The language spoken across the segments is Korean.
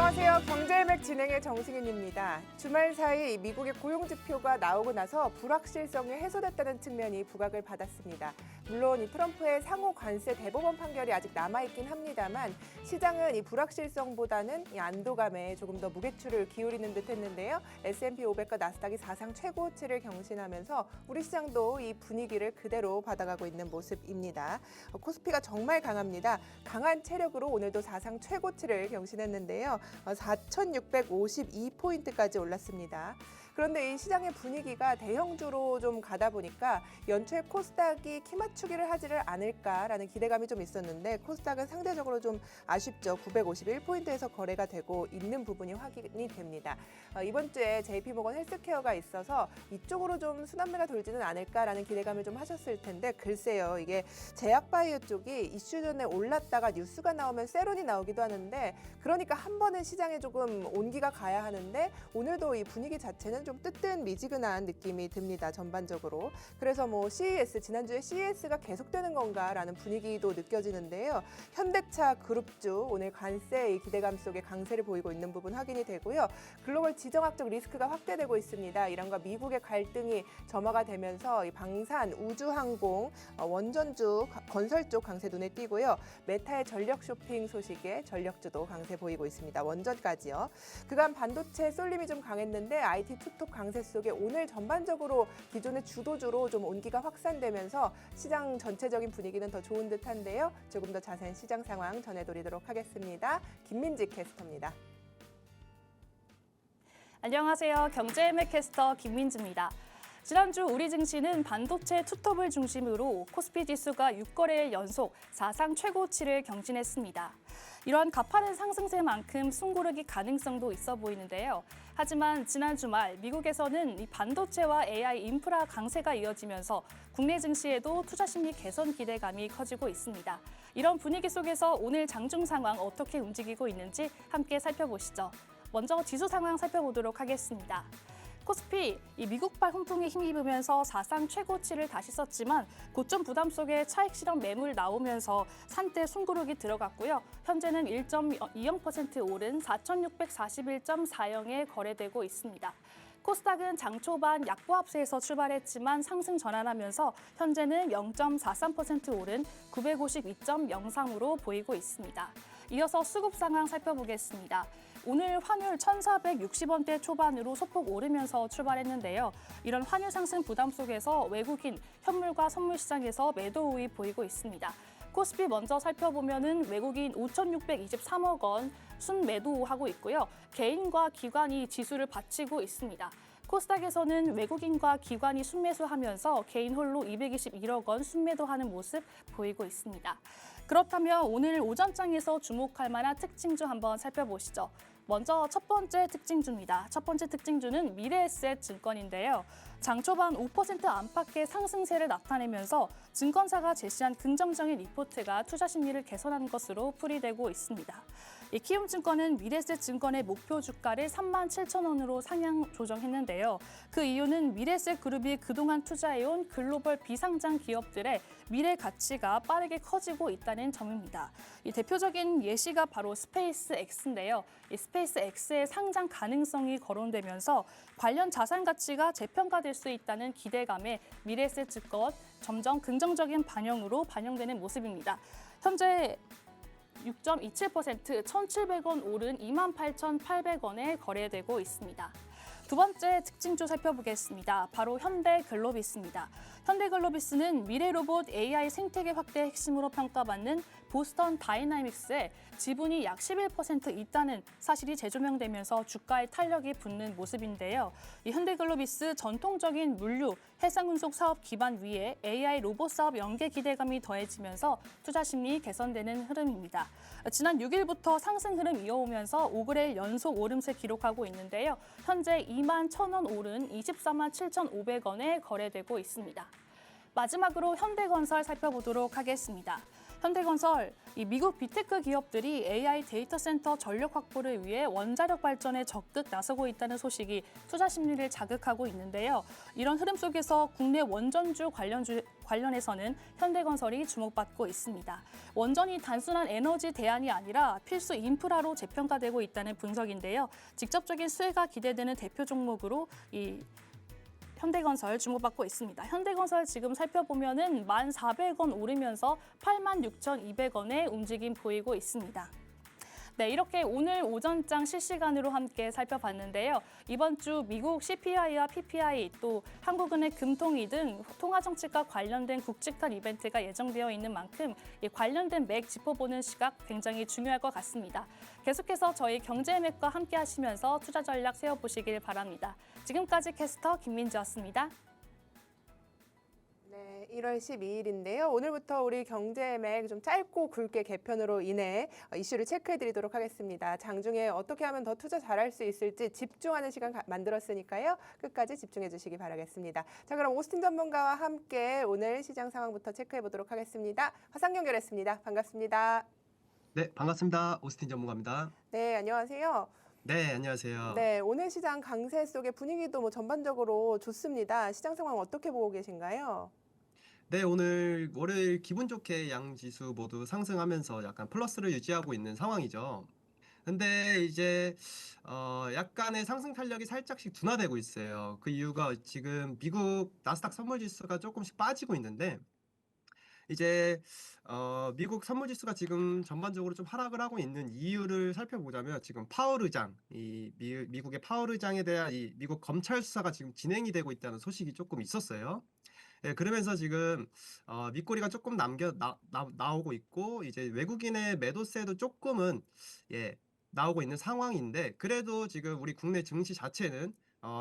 안녕하세요. 경제일맥 진행의 정승윤입니다. 주말 사이 미국의 고용지표가 나오고 나서 불확실성이 해소됐다는 측면이 부각을 받았습니다. 물론 이 트럼프의 상호 관세 대법원 판결이 아직 남아있긴 합니다만 시장은 이 불확실성보다는 이 안도감에 조금 더 무게추를 기울이는 듯 했는데요. S&P 500과 나스닥이 사상 최고치를 경신하면서 우리 시장도 이 분위기를 그대로 받아가고 있는 모습입니다. 코스피가 정말 강합니다. 강한 체력으로 오늘도 사상 최고치를 경신했는데요. 4,652포인트까지 올랐습니다. 그런데 이 시장의 분위기가 대형주로 좀 가다 보니까 연초에 코스닥이 키 맞추기를 하지를 않을까라는 기대감이 좀 있었는데 코스닥은 상대적으로 좀 아쉽죠. 951포인트에서 거래가 되고 있는 부분이 확인이 됩니다. 이번 주에 JP모건 헬스케어가 있어서 이쪽으로 좀 순환매가 돌지는 않을까라는 기대감을 좀 하셨을 텐데 글쎄요. 이게 제약바이오 쪽이 이슈 전에 올랐다가 뉴스가 나오면 세론이 나오기도 하는데 그러니까 한 번은 시장에 조금 온기가 가야 하는데 오늘도 이 분위기 자체는 좀 뜨뜻미지근한 느낌이 듭니다. 전반적으로. 그래서 뭐 CES, 지난주에 CES가 계속되는 건가라는 분위기도 느껴지는데요. 현대차 그룹주 오늘 관세의 기대감 속에 강세를 보이고 있는 부분 확인이 되고요. 글로벌 지정학적 리스크가 확대되고 있습니다. 이란과 미국의 갈등이 점화가 되면서 이 방산, 우주항공, 원전주, 건설 쪽 강세 눈에 띄고요. 메타의 전력 쇼핑 소식에 전력주도 강세 보이고 있습니다. 원전까지요. 그간 반도체 쏠림이 좀 강했는데 IT 투톱 강세 속에 오늘 전반적으로 기존의 주도주로 좀 온기가 확산되면서 시장 전체적인 분위기는 더 좋은 듯한데요. 조금 더 자세한 시장 상황 전해드리도록 하겠습니다. 김민지 캐스터입니다. 안녕하세요. 경제일맥 캐스터 김민지입니다. 지난주 우리 증시는 반도체 투톱을 중심으로 코스피 지수가 6거래일 연속 사상 최고치를 경신했습니다. 이러한 가파른 상승세만큼 숨고르기 가능성도 있어 보이는데요. 하지만 지난 주말 미국에서는 이 반도체와 AI 인프라 강세가 이어지면서 국내 증시에도 투자 심리 개선 기대감이 커지고 있습니다. 이런 분위기 속에서 오늘 장중 상황 어떻게 움직이고 있는지 함께 살펴보시죠. 먼저 지수 상황 살펴보도록 하겠습니다. 코스피, 이 미국발 훈풍에 힘입으면서 사상 최고치를 다시 썼지만 고점 부담 속에 차익 실현 매물 나오면서 산대 숨고르기 들어갔고요. 현재는 1.20% 오른 4,641.40에 거래되고 있습니다. 코스닥은 장 초반 약보합세에서 출발했지만 상승 전환하면서 현재는 0.43% 오른 952.03으로 보이고 있습니다. 이어서 수급 상황 살펴보겠습니다. 오늘 환율 1,460원대 초반으로 소폭 오르면서 출발했는데요. 이런 환율 상승 부담 속에서 외국인, 현물과 선물 시장에서 매도 우위 보이고 있습니다. 코스피 먼저 살펴보면은 외국인 5,623억 원 순매도하고 있고요. 개인과 기관이 지수를 받치고 있습니다. 코스닥에서는 외국인과 기관이 순매수하면서 개인 홀로 221억 원 순매도하는 모습 보이고 있습니다. 그렇다면 오늘 오전장에서 주목할 만한 특징주 한번 살펴보시죠. 먼저 첫 번째 특징주입니다. 첫 번째 특징주는 미래에셋 증권인데요. 장 초반 5% 안팎의 상승세를 나타내면서 증권사가 제시한 긍정적인 리포트가 투자 심리를 개선한 것으로 풀이되고 있습니다. 키움증권은 미래에셋 증권의 목표 주가를 37,000원으로 상향 조정했는데요. 그 이유는 미래에셋 그룹이 그동안 투자해온 글로벌 비상장 기업들의 미래 가치가 빠르게 커지고 있다는 점입니다. 이 대표적인 예시가 바로 스페이스X인데요. 이 스페이스X의 상장 가능성이 거론되면서 관련 자산 가치가 재평가될 수 있다는 기대감에 미래에셋 증권 점점 긍정적인 반영으로 반영되는 모습입니다. 현재 6.27% 1,700원 오른 28,800원에 거래되고 있습니다. 두 번째 특징주 살펴보겠습니다. 바로 현대글로비스입니다. 현대글로비스는 미래로봇 AI 생태계 확대 핵심으로 평가받는 보스턴 다이나믹스에 지분이 약 11% 있다는 사실이 재조명되면서 주가에 탄력이 붙는 모습인데요. 이 현대글로비스 전통적인 물류, 해상운송 사업 기반 위에 AI 로봇 사업 연계 기대감이 더해지면서 투자 심리 개선되는 흐름입니다. 지난 6일부터 상승 흐름 이어오면서 5거래일 연속 오름세 기록하고 있는데요. 현재 21,000원 오른 247,500원에 거래되고 있습니다. 마지막으로 현대건설 살펴보도록 하겠습니다. 현대건설, 이 미국 빅테크 기업들이 AI 데이터 센터 전력 확보를 위해 원자력 발전에 적극 나서고 있다는 소식이 투자 심리를 자극하고 있는데요. 이런 흐름 속에서 국내 원전주 관련해서는 현대건설이 주목받고 있습니다. 원전이 단순한 에너지 대안이 아니라 필수 인프라로 재평가되고 있다는 분석인데요. 직접적인 수혜가 기대되는 대표 종목으로 이 현대건설 주목받고 있습니다. 현대건설 지금 살펴보면은 1,400원 오르면서 86,200원의 움직임 보이고 있습니다. 네, 이렇게 오늘 오전장 실시간으로 함께 살펴봤는데요. 이번 주 미국 CPI와 PPI 또 한국은행 금통위 등 통화 정책과 관련된 굵직한 이벤트가 예정되어 있는 만큼 이 관련된 맥 짚어보는 시각 굉장히 중요할 것 같습니다. 계속해서 저희 경제 맥과 함께 하시면서 투자 전략 세워보시길 바랍니다. 지금까지 캐스터 김민지였습니다. 네, 1월 12일인데요. 오늘부터 우리 경제맥 좀 짧고 굵게 개편으로 인해 이슈를 체크해드리도록 하겠습니다. 장중에 어떻게 하면 더 투자 잘할 수 있을지 집중하는 시간 만들었으니까요. 끝까지 집중해 주시기 바라겠습니다. 자, 그럼 오스틴 전문가와 함께 오늘 시장 상황부터 체크해 보도록 하겠습니다. 화상 연결했습니다. 반갑습니다. 네, 반갑습니다. 오스틴 전문가입니다. 네, 안녕하세요. 네, 안녕하세요. 네, 오늘 시장 강세 속의 분위기도 뭐 전반적으로 좋습니다. 시장 상황 어떻게 보고 계신가요? 네, 오늘 월요일 기분 좋게 양 지수 모두 상승하면서 약간 플러스를 유지하고 있는 상황이죠. 근데 이제 약간의 상승 탄력이 살짝씩 둔화되고 있어요. 그 이유가 지금 미국 나스닥 선물 지수가 조금씩 빠지고 있는데 이제 미국 선물 지수가 지금 전반적으로 좀 하락을 하고 있는 이유를 살펴보자면 지금 파월 의장, 미국의 파월 의장에 대한 이 미국 검찰 수사가 지금 진행이 되고 있다는 소식이 조금 있었어요. 예, 그러면서 지금 밑거리가 조금 나오고 있고 이제 외국인의 매도세도 조금은 나오고 있는 상황인데 그래도 지금 우리 국내 증시 자체는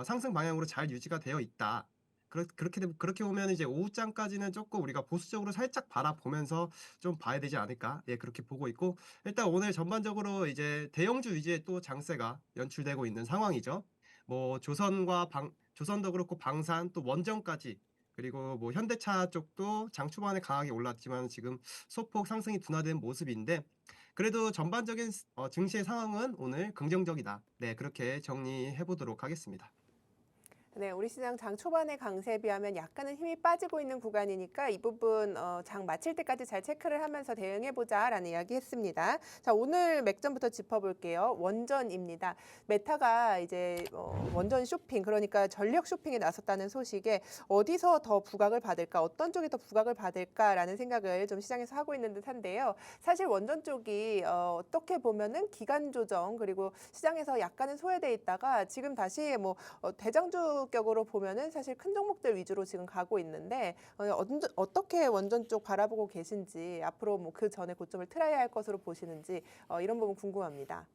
상승 방향으로 잘 유지가 되어 있다. 그렇게 보면 이제 오후장까지는 조금 우리가 보수적으로 살짝 바라보면서 좀 봐야 되지 않을까? 예, 그렇게 보고 있고 일단 오늘 전반적으로 이제 대형주 위주의 또 장세가 연출되고 있는 상황이죠. 뭐 조선도 그렇고 방산 또 원전까지 그리고 뭐 현대차 쪽도 장 초반에 강하게 올랐지만 지금 소폭 상승이 둔화된 모습인데 그래도 전반적인 증시의 상황은 오늘 긍정적이다. 네, 그렇게 정리해 보도록 하겠습니다. 네, 우리 시장 장 초반의 강세에 비하면 약간은 힘이 빠지고 있는 구간이니까 이 부분 장 마칠 때까지 잘 체크를 하면서 대응해보자라는 이야기 했습니다. 자, 오늘 맥점부터 짚어볼게요. 원전입니다. 메타가 이제 원전 쇼핑, 그러니까 전력 쇼핑에 나섰다는 소식에 어디서 더 부각을 받을까, 어떤 쪽이 더 부각을 받을까라는 생각을 좀 시장에서 하고 있는 듯한데요. 사실 원전 쪽이 어떻게 보면은 기간 조정 그리고 시장에서 약간은 소외돼 있다가 지금 다시 뭐 대장주격으로 보면은 사실 큰 종목들 위주로 지금 가고 있는데 어떻게 원전 쪽 바라보고 계신지 앞으로 뭐 그 전에 고점을 틀어야 할 것으로 보시는지 이런 부분 궁금합니다.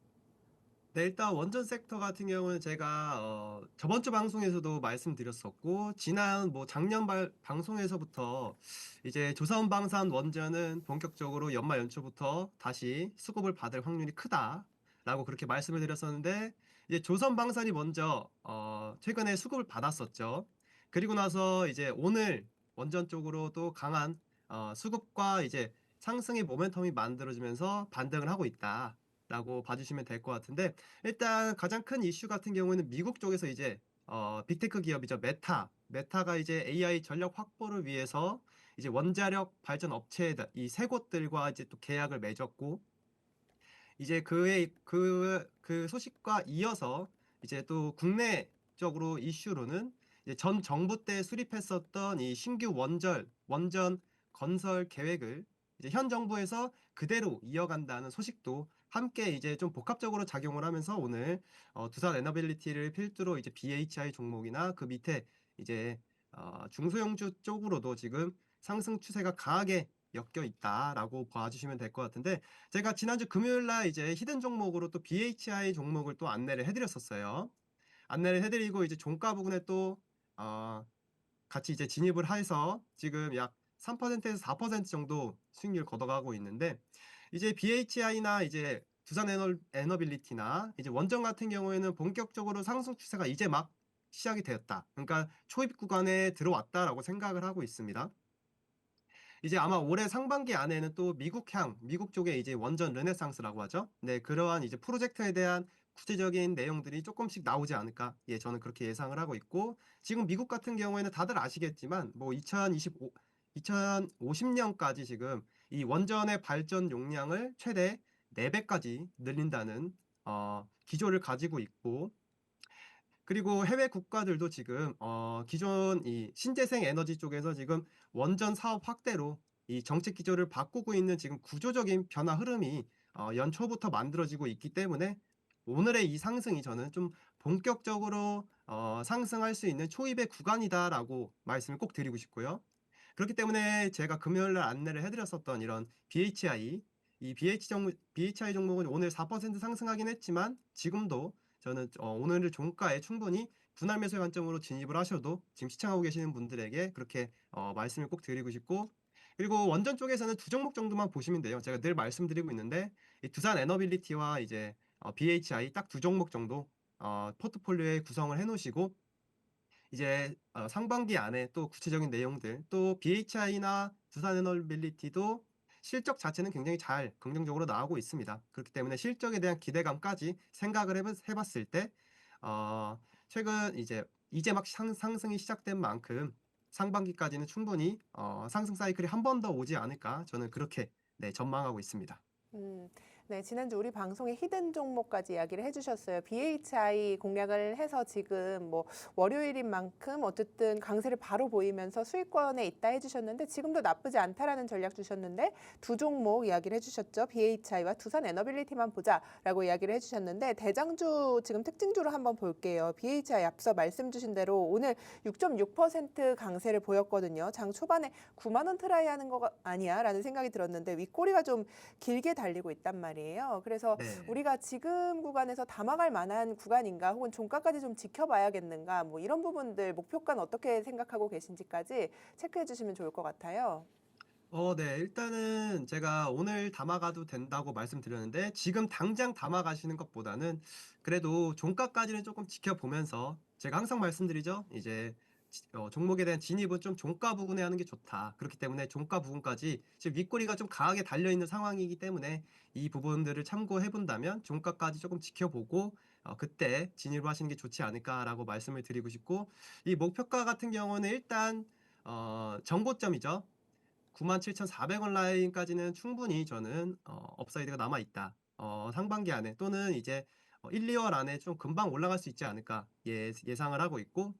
네, 일단 원전 섹터 같은 경우는 제가 저번 주 방송에서도 말씀드렸었고 지난 뭐 작년 방송에서부터 이제 조선방산 원전은 본격적으로 연말 연초부터 다시 수급을 받을 확률이 크다라고 그렇게 말씀을 드렸었는데 이제 조선방산이 먼저 최근에 수급을 받았었죠. 그리고 나서 이제 오늘 원전 쪽으로 또 강한 수급과 이제 상승의 모멘텀이 만들어지면서 반등을 하고 있다. 라고 봐주시면 될 것 같은데 일단 가장 큰 이슈 같은 경우는 미국 쪽에서 이제 빅테크 기업이죠. 메타가 이제 AI 전력 확보를 위해서 이제 원자력 발전 업체 이 세 곳들과 이제 또 계약을 맺었고 이제 그 소식과 이어서 이제 또 국내적으로 이슈로는 이제 전 정부 때 수립했었던 이 신규 원전 건설 계획을 이제 현 정부에서 그대로 이어간다는 소식도 함께 이제 좀 복합적으로 작용을 하면서 오늘 두산 에너빌리티를 필두로 이제 BHI 종목이나 그 밑에 이제 중소형주 쪽으로도 지금 상승 추세가 강하게 엮여 있다라고 봐주시면 될 것 같은데 제가 지난주 금요일 날 이제 히든 종목으로 또 BHI 종목을 또 안내를 해드렸었어요. 안내를 해드리고 이제 종가 부분에 또 같이 이제 진입을 해서 지금 약 3%에서 4% 정도 수익률 걷어가고 있는데 이제 BHI나 이제 두산 에너빌리티나 이제 원전 같은 경우에는 본격적으로 상승 추세가 이제 막 시작이 되었다. 그러니까 초입 구간에 들어왔다라고 생각을 하고 있습니다. 이제 아마 올해 상반기 안에는 또 미국 쪽에 이제 원전 르네상스라고 하죠. 네, 그러한 이제 프로젝트에 대한 구체적인 내용들이 조금씩 나오지 않을까. 예, 저는 그렇게 예상을 하고 있고, 지금 미국 같은 경우에는 다들 아시겠지만, 뭐 2050년까지 지금 이 원전의 발전 용량을 최대 4배까지 늘린다는 기조를 가지고 있고, 그리고 해외 국가들도 지금 기존 이 신재생 에너지 쪽에서 지금 원전 사업 확대로 이 정책 기조를 바꾸고 있는 지금 구조적인 변화 흐름이 연초부터 만들어지고 있기 때문에 오늘의 이 상승이 저는 좀 본격적으로 상승할 수 있는 초입의 구간이다라고 말씀을 꼭 드리고 싶고요. 그렇기 때문에 제가 금요일 날 안내를 해드렸었던 이런 BHI 종목은 오늘 4% 상승하긴 했지만 지금도 저는 오늘 종가에 충분히 분할 매수의 관점으로 진입을 하셔도 지금 시청하고 계시는 분들에게 그렇게 말씀을 꼭 드리고 싶고, 그리고 원전 쪽에서는 두 종목 정도만 보시면 돼요. 제가 늘 말씀드리고 있는데 이 두산 에너빌리티와 이제 BHI 딱 두 종목 정도 포트폴리오에 구성을 해 놓으시고, 이제 상반기 안에 또 구체적인 내용들, 또 BHI나 두산에너빌리티도 실적 자체는 굉장히 잘 긍정적으로 나오고 있습니다. 그렇기 때문에 실적에 대한 기대감까지 생각을 해봤을 때 최근 이제 막 상승이 시작된 만큼 상반기까지는 충분히 상승 사이클이 한 번 더 오지 않을까, 저는 그렇게 네, 전망하고 있습니다. 음, 네, 지난주 우리 방송에 히든 종목까지 이야기를 해주셨어요. BHI 공략을 해서 지금 뭐 월요일인 만큼 어쨌든 강세를 바로 보이면서 수익권에 있다 해주셨는데 지금도 나쁘지 않다라는 전략 주셨는데 두 종목 이야기를 해주셨죠. BHI와 두산 에너빌리티만 보자라고 이야기를 해주셨는데 대장주 지금 특징주로 한번 볼게요. BHI 앞서 말씀 주신 대로 오늘 6.6% 강세를 보였거든요. 장 초반에 9만 원 트라이 하는 거 아니야라는 생각이 들었는데 윗꼬리가 좀 길게 달리고 있단 말이에요. 그래서 네. 우리가 지금 구간에서 담아갈 만한 구간인가 혹은 종가까지 좀 지켜봐야겠는가 뭐 이런 부분들 목표가는 어떻게 생각하고 계신지까지 체크해 주시면 좋을 것 같아요. 네. 일단은 제가 오늘 담아가도 된다고 말씀드렸는데 지금 당장 담아가시는 것보다는 그래도 종가까지는 조금 지켜보면서, 제가 항상 말씀드리죠. 이제 종목에 대한 진입은 좀 종가 부근에 하는 게 좋다. 그렇기 때문에 종가 부근까지 지금 윗꼬리가 좀 강하게 달려있는 상황이기 때문에 이 부분들을 참고해 본다면 종가까지 조금 지켜보고 그때 진입을 하시는 게 좋지 않을까라고 말씀을 드리고 싶고, 이 목표가 같은 경우는 일단 정고점이죠. 97,400원 라인까지는 충분히 저는 업사이드가 남아 있다. 상반기 안에 또는 이제 1, 2월 안에 좀 금방 올라갈 수 있지 않을까 예상을 하고 있고,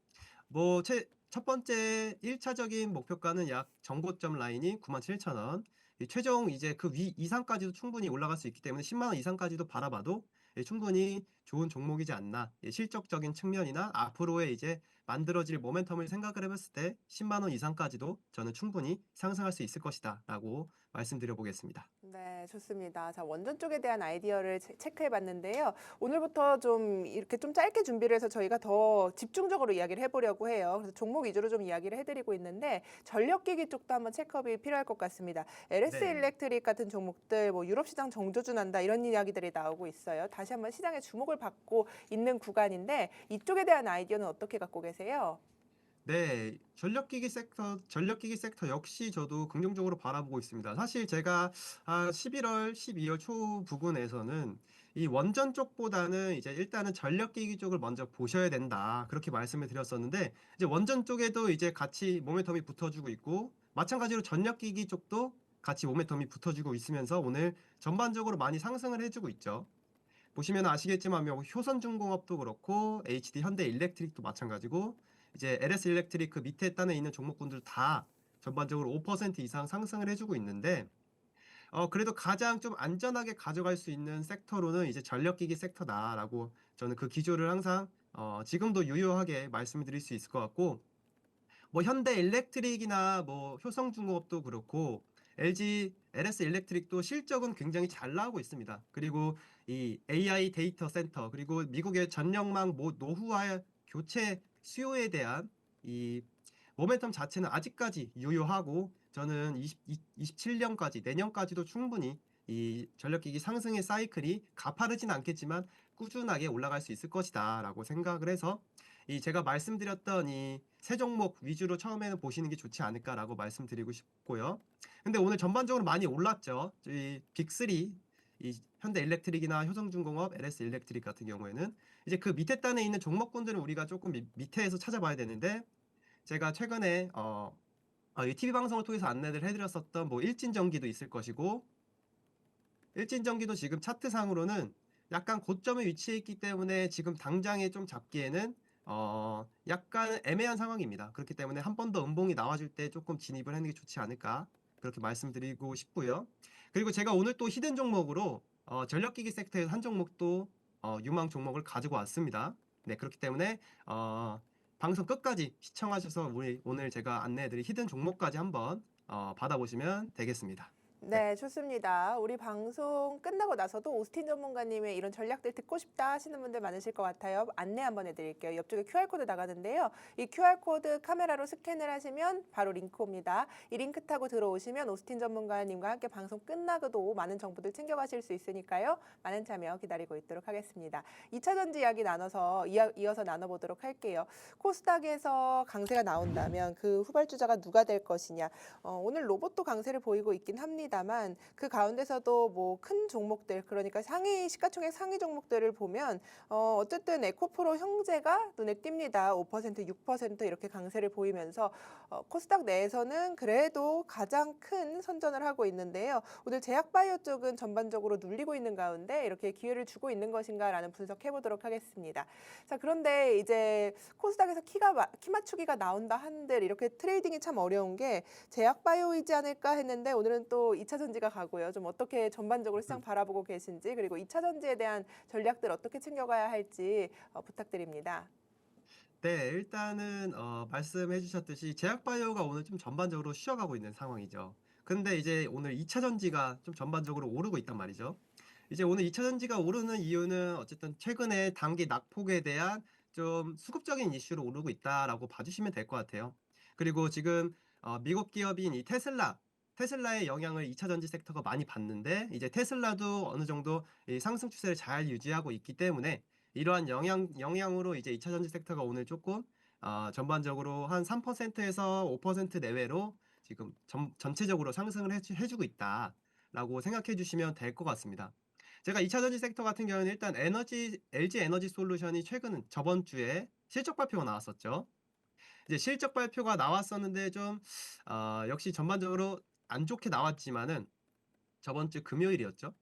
뭐 첫 번째 1차적인 목표가는 약 정고점 라인이 97,000원. 최종 이제 그 위 이상까지도 충분히 올라갈 수 있기 때문에 10만 원 이상까지도 바라봐도 충분히 좋은 종목이지 않나. 실적적인 측면이나 앞으로의 이제 만들어질 모멘텀을 생각을 해봤을 때 10만 원 이상까지도 저는 충분히 상승할 수 있을 것이다라고 말씀드려 보겠습니다. 네, 좋습니다. 자, 원전 쪽에 대한 아이디어를 체크해 봤는데요. 오늘부터 좀 이렇게 좀 짧게 준비를 해서 저희가 더 집중적으로 이야기를 해보려고 해요. 그래서 종목 위주로 좀 이야기를 해드리고 있는데 전력기기 쪽도 한번 체크업이 필요할 것 같습니다. LS 네. 일렉트릭 같은 종목들, 뭐 유럽 시장 정조주 난다 이런 이야기들이 나오고 있어요. 다시 한번 시장에 주목을 받고 있는 구간인데 이쪽에 대한 아이디어는 어떻게 갖고 계세요? 네, 전력기기 섹터 역시 저도 긍정적으로 바라보고 있습니다. 사실 제가 11월, 12월 초 부근에서는 이 원전 쪽보다는 이제 일단은 전력기기 쪽을 먼저 보셔야 된다. 그렇게 말씀을 드렸었는데, 이제 원전 쪽에도 이제 같이 모멘텀이 붙어주고 있고, 마찬가지로 전력기기 쪽도 같이 모멘텀이 붙어주고 있으면서 오늘 전반적으로 많이 상승을 해주고 있죠. 보시면 아시겠지만 뭐 효선중공업도 그렇고 HD 현대일렉트릭도 마찬가지고 이제 LS 일렉트릭 그 밑에 단에 있는 종목군들 다 전반적으로 5% 이상 상승을 해주고 있는데, 그래도 가장 좀 안전하게 가져갈 수 있는 섹터로는 이제 전력기기 섹터다라고 저는 그 기조를 항상 지금도 유효하게 말씀을 드릴 수 있을 것 같고, 뭐 현대 일렉트릭이나 뭐 효성중공업도 그렇고 LS 일렉트릭도 실적은 굉장히 잘 나오고 있습니다. 그리고 이 AI 데이터 센터, 그리고 미국의 전력망 노후화 교체 수요에 대한 이 모멘텀 자체는 아직까지 유효하고, 저는 27년까지 내년까지도 충분히 이 전력기기 상승의 사이클이 가파르진 않겠지만 꾸준하게 올라갈 수 있을 것이다 라고 생각을 해서 이 제가 말씀드렸던 이 세 종목 위주로 처음에는 보시는 게 좋지 않을까라고 말씀드리고 싶고요. 근데 오늘 전반적으로 많이 올랐죠. 이 빅3, 이 현대일렉트릭이나 효성중공업, LS일렉트릭 같은 경우에는 이제 그 밑에 단에 있는 종목군들은 우리가 조금 밑에서 찾아봐야 되는데, 제가 최근에 이 TV 방송을 통해서 안내를 해드렸었던 뭐 일진전기도 있을 것이고, 일진전기도 지금 차트상으로는 약간 고점에 위치해 있기 때문에 지금 당장에 좀 잡기에는 약간 애매한 상황입니다. 그렇기 때문에 한 번 더 음봉이 나와줄 때 조금 진입을 하는 게 좋지 않을까 그렇게 말씀드리고 싶고요. 그리고 제가 오늘 또 히든 종목으로 전력기기 섹터에서 한 종목도 유망 종목을 가지고 왔습니다. 네, 그렇기 때문에 방송 끝까지 시청하셔서 우리 오늘 제가 안내해드릴 히든 종목까지 한번 받아보시면 되겠습니다. 네, 좋습니다. 우리 방송 끝나고 나서도 오스틴 전문가님의 이런 전략들 듣고 싶다 하시는 분들 많으실 것 같아요. 안내 한번 해드릴게요. 옆쪽에 QR코드 나가는데요. 이 QR코드 카메라로 스캔을 하시면 바로 링크 옵니다. 이 링크 타고 들어오시면 오스틴 전문가님과 함께 방송 끝나고도 많은 정보들 챙겨가실 수 있으니까요. 많은 참여 기다리고 있도록 하겠습니다. 2차 전지 이야기 이어서 나눠보도록 할게요. 코스닥에서 강세가 나온다면 그 후발주자가 누가 될 것이냐. 오늘 로봇도 강세를 보이고 있긴 합니다만 그 가운데서도 뭐 큰 종목들, 그러니까 시가총액 상위 종목들을 보면 어쨌든 에코프로 형제가 눈에 띕니다. 5%, 6% 이렇게 강세를 보이면서 코스닥 내에서는 그래도 가장 큰 선전을 하고 있는데요. 오늘 제약바이오 쪽은 전반적으로 눌리고 있는 가운데 이렇게 기회를 주고 있는 것인가라는 분석해 보도록 하겠습니다. 자, 그런데 이제 코스닥에서 키 맞추기가 나온다 한들 이렇게 트레이딩이 참 어려운 게 제약바이오이지 않을까 했는데 오늘은 또 2차 전지가 가고요. 좀 어떻게 전반적으로 시장 바라보고 계신지, 그리고 2차 전지에 대한 전략들 어떻게 챙겨가야 할지 부탁드립니다. 네, 일단은 말씀해 주셨듯이 제약바이오가 오늘 좀 전반적으로 쉬어가고 있는 상황이죠. 근데 이제 오늘 2차 전지가 좀 전반적으로 오르고 있단 말이죠. 이제 오늘 2차 전지가 오르는 이유는 어쨌든 최근에 단기 낙폭에 대한 좀 수급적인 이슈로 오르고 있다라고 봐주시면 될 것 같아요. 그리고 지금 미국 기업인 이 테슬라의 영향을 2차 전지 섹터가 많이 받는데, 이제 테슬라도 어느 정도 이 상승 추세를 잘 유지하고 있기 때문에 이러한 영향으로 이제 2차 전지 섹터가 오늘 조금 전반적으로 한 3%에서 5% 내외로 지금 전체적으로 상승을 해주고 있다라고 생각해 주시면 될 것 같습니다. 제가 2차 전지 섹터 같은 경우는 일단 LG 에너지 솔루션이 저번 주에 실적 발표가 나왔었죠. 이제 실적 발표가 나왔었는데 좀 역시 전반적으로 안 좋게 나왔지만은 저번 주 금요일이었죠.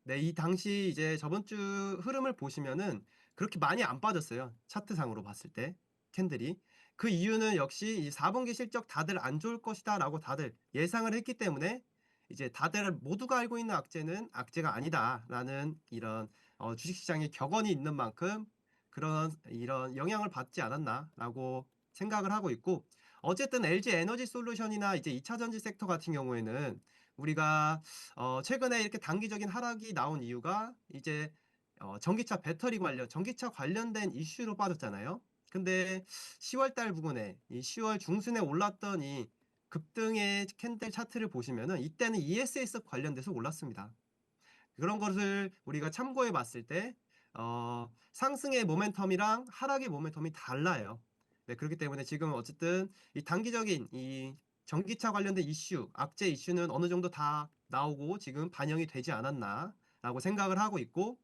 네, 이 당시 이제 저번 주 흐름을 보시면은 그렇게 많이 안 빠졌어요. 차트상으로 봤을 때 캔들이. 그 이유는 역시 이 4분기 실적 다들 안 좋을 것이다라고 다들 예상을 했기 때문에 이제 다들 모두가 알고 있는 악재는 악재가 아니다라는 이런 주식시장에 격언이 있는 만큼 이런 영향을 받지 않았나라고 생각을 하고 있고, 어쨌든 LG 에너지 솔루션이나 이제 2차 전지 섹터 같은 경우에는 우리가 최근에 이렇게 단기적인 하락이 나온 이유가 이제 전기차 관련된 이슈로 빠졌잖아요. 근데 10월 달 부근에 이 10월 중순에 올랐던 이 급등의 캔들 차트를 보시면은 이때는 ESS 관련돼서 올랐습니다. 그런 것을 우리가 참고해 봤을 때 상승의 모멘텀이랑 하락의 모멘텀이 달라요. 네, 그렇기 때문에 지금 어쨌든 이 단기적인 이 전기차 관련된 이슈, 악재 이슈는 어느 정도 다 나오고 지금 반영이 되지 않았나라고 생각을 하고 있고,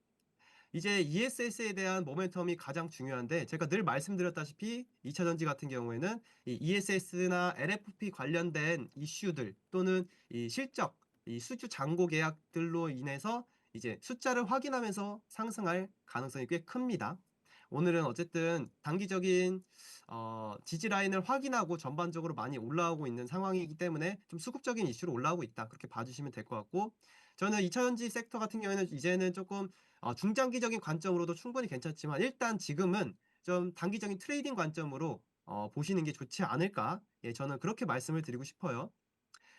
이제 ESS에 대한 모멘텀이 가장 중요한데, 제가 늘 말씀드렸다시피 2차 전지 같은 경우에는 이 ESS나 LFP 관련된 이슈들 또는 이 실적, 이 수주 잔고 계약들로 인해서 이제 숫자를 확인하면서 상승할 가능성이 꽤 큽니다. 오늘은 어쨌든 단기적인 지지 라인을 확인하고 전반적으로 많이 올라오고 있는 상황이기 때문에 좀 수급적인 이슈로 올라오고 있다, 그렇게 봐주시면 될 것 같고, 저는 2차 전지 섹터 같은 경우에는 이제는 조금 중장기적인 관점으로도 충분히 괜찮지만 일단 지금은 좀 단기적인 트레이딩 관점으로 보시는 게 좋지 않을까, 예, 저는 그렇게 말씀을 드리고 싶어요.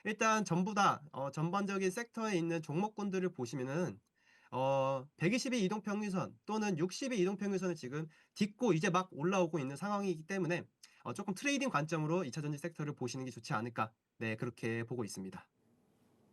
일단 전부 다 전반적인 섹터에 있는 종목군들을 보시면은 120의 이동평균선 또는 60의 이동평균선을 지금 딛고 이제 막 올라오고 있는 상황이기 때문에 조금 트레이딩 관점으로 2차 전지 섹터를 보시는 게 좋지 않을까, 네, 그렇게 보고 있습니다.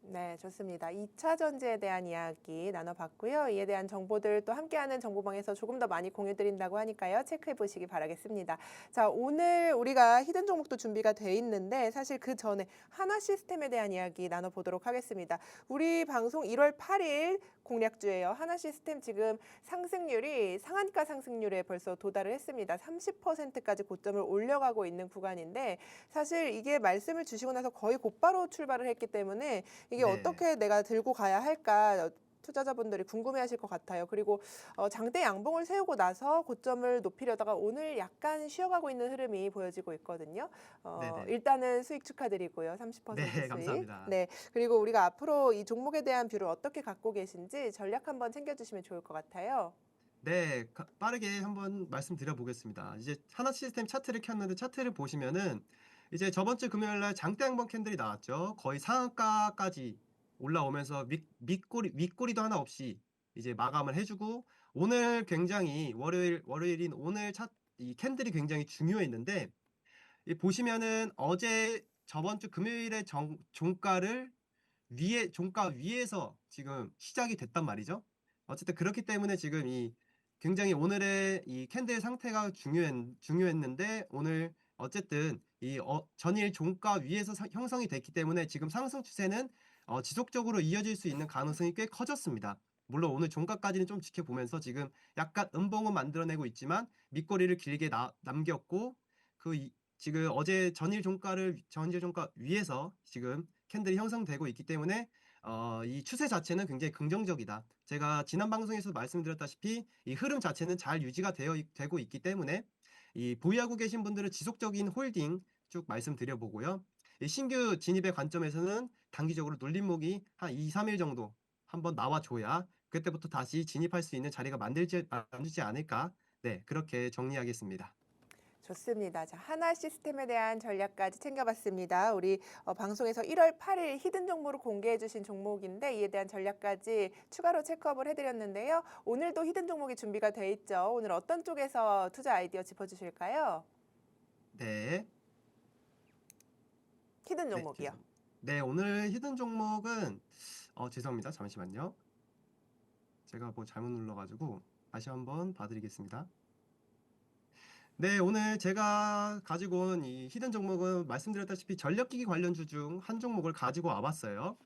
네, 좋습니다. 2차 전지에 대한 이야기 나눠봤고요. 이에 대한 정보들 또 함께하는 정보방에서 조금 더 많이 공유드린다고 하니까요. 체크해 보시기 바라겠습니다. 자, 오늘 우리가 히든 종목도 준비가 돼 있는데 사실 그 전에 하나 시스템에 대한 이야기 나눠보도록 하겠습니다. 우리 방송 1월 8일 공략주예요. 하나 시스템 지금 상승률이 상한가 상승률에 벌써 도달을 했습니다. 30%까지 고점을 올려가고 있는 구간인데 사실 이게 말씀을 주시고 나서 거의 곧바로 출발을 했기 때문에 이게 네. 어떻게 내가 들고 가야 할까 투자자분들이 궁금해하실 것 같아요. 그리고 장대 양봉을 세우고 나서 고점을 높이려다가 오늘 약간 쉬어가고 있는 흐름이 보여지고 있거든요. 네네. 일단은 수익 축하드리고요. 30% 네, 수익. 감사합니다. 네. 그리고 우리가 앞으로 이 종목에 대한 뷰를 어떻게 갖고 계신지 전략 한번 챙겨주시면 좋을 것 같아요. 네, 빠르게 한번 말씀드려 보겠습니다. 이제 하나 시스템 차트를 켰는데 차트를 보시면은 이제 저번 주 금요일 날 장대 양봉 캔들이 나왔죠. 거의 상한가까지 올라오면서 윗꼬리도 하나 없이 이제 마감을 해주고 오늘 굉장히 월요일인 오늘 이 캔들이 굉장히 중요했는데 이 보시면은 어제 저번 주 금요일에 종가 위에서 지금 시작이 됐단 말이죠. 어쨌든 그렇기 때문에 지금 이 굉장히 오늘의 이 캔들 상태가 중요했는데 오늘 어쨌든 이 전일 종가 위에서 형성이 됐기 때문에 지금 상승 추세는 지속적으로 이어질 수 있는 가능성이 꽤 커졌습니다. 물론 오늘 종가까지는 좀 지켜보면서 지금 약간 음봉은 만들어내고 있지만 밑거리를 길게 남겼고 지금 어제 전일 종가 위에서 지금 캔들이 형성되고 있기 때문에 이 추세 자체는 굉장히 긍정적이다. 제가 지난 방송에서 말씀드렸다시피 이 흐름 자체는 잘 유지가 되고 있기 때문에 이 보유하고 계신 분들은 지속적인 홀딩 쭉 말씀드려보고요. 이 신규 진입의 관점에서는 단기적으로 눌림목이 한 2, 3일 정도 한번 나와줘야 그때부터 다시 진입할 수 있는 자리가 만들지 않을까. 네, 그렇게 정리하겠습니다. 좋습니다. 자, 하나 시스템에 대한 전략까지 챙겨봤습니다. 우리 방송에서 1월 8일 히든 정보를 공개해 주신 종목인데 이에 대한 전략까지 추가로 체크업을 해드렸는데요. 오늘도 히든 종목이 준비가 돼 있죠. 오늘 어떤 쪽에서 투자 아이디어 짚어주실까요? 네. 히든 네, 종목이요. 죄송합니다. 네, 오늘 히든 종목은 죄송합니다. 잠시만요. 제가 뭐 잘못 눌러가지고 다시 한번 봐드리겠습니다. 네, 오늘 제가 가지고 온 이 히든 종목은 말씀드렸다시피 전력기기 관련주 중 한 종목을 가지고 와봤어요.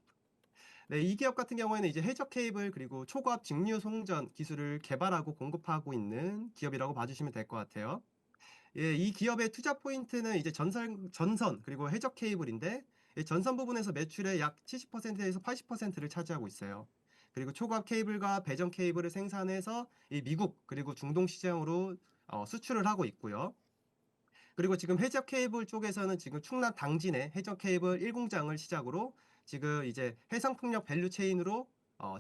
네, 이 기업 같은 경우에는 이제 해적 케이블 그리고 초고압 직류 송전 기술을 개발하고 공급하고 있는 기업이라고 봐주시면 될 것 같아요. 예, 이 기업의 투자 포인트는 이제 전선 그리고 해적 케이블인데 이 전선 부분에서 매출의 약 70%에서 80%를 차지하고 있어요. 그리고 초고압 케이블과 배전 케이블을 생산해서 이 미국 그리고 중동 시장으로 수출을 하고 있고요. 그리고 지금 해적 케이블 쪽에서는 지금 충남 당진의 해적 케이블 1공장을 시작으로 지금 이제 해상풍력 밸류 체인으로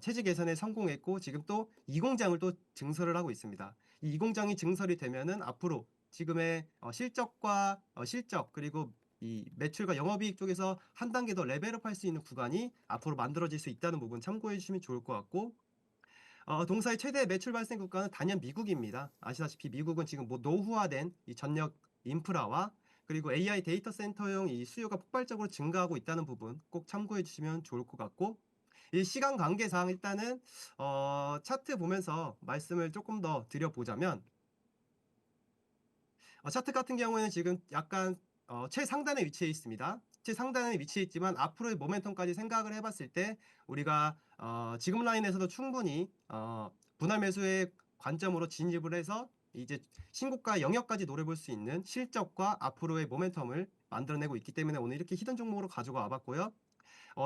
체질 개선에 성공했고 지금 또 2공장을 또 증설을 하고 있습니다. 이 2공장이 증설이 되면은 앞으로 지금의 실적과 실적 그리고 이 매출과 영업이익 쪽에서 한 단계 더 레벨업할 수 있는 구간이 앞으로 만들어질 수 있다는 부분 참고해 주시면 좋을 것 같고 동사의 최대 매출 발생 국가는 단연 미국입니다. 아시다시피 미국은 지금 뭐 노후화된 이 전력 인프라와 그리고 AI 데이터 센터용 이 수요가 폭발적으로 증가하고 있다는 부분 꼭 참고해 주시면 좋을 것 같고 이 시간 관계상 일단은 차트 보면서 말씀을 조금 더 드려보자면 차트 같은 경우에는 지금 약간 최상단에 위치해 있습니다. 최상단에 위치해 있지만 앞으로의 모멘텀까지 생각을 해봤을 때 우리가 지금 라인에서도 충분히 분할 매수의 관점으로 진입을 해서 이제 신고가 영역까지 노려볼 수 있는 실적과 앞으로의 모멘텀을 만들어내고 있기 때문에 오늘 이렇게 히든 종목으로 가지고 와봤고요.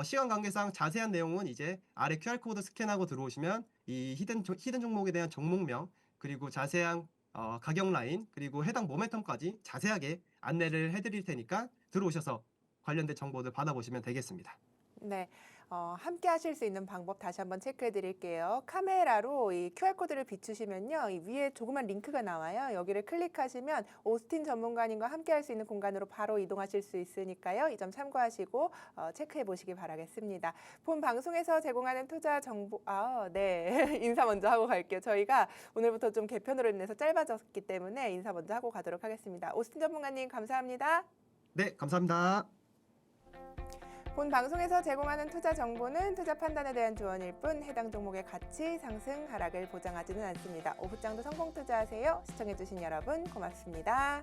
시간 관계상 자세한 내용은 이제 아래 QR코드 스캔하고 들어오시면 이 히든 종목에 대한 종목명 그리고 자세한 가격 라인 그리고 해당 모멘텀까지 자세하게 안내를 해드릴 테니까 들어오셔서 관련된 정보들 받아보시면 되겠습니다. 네, 함께 하실 수 있는 방법 다시 한번 체크해 드릴게요. 카메라로 이 QR코드를 비추시면요. 이 위에 조그만 링크가 나와요. 여기를 클릭하시면 오스틴 전문가님과 함께 할 수 있는 공간으로 바로 이동하실 수 있으니까요. 이 점 참고하시고 체크해 보시기 바라겠습니다. 본 방송에서 제공하는 투자 정보, 네. 인사 먼저 하고 갈게요. 저희가 오늘부터 좀 개편으로 인해서 짧아졌기 때문에 인사 먼저 하고 가도록 하겠습니다. 오스틴 전문가님 감사합니다. 네, 감사합니다. 본 방송에서 제공하는 투자 정보는 투자 판단에 대한 조언일 뿐 해당 종목의 가치, 상승, 하락을 보장하지는 않습니다. 오후장도 성공 투자하세요. 시청해주신 여러분 고맙습니다.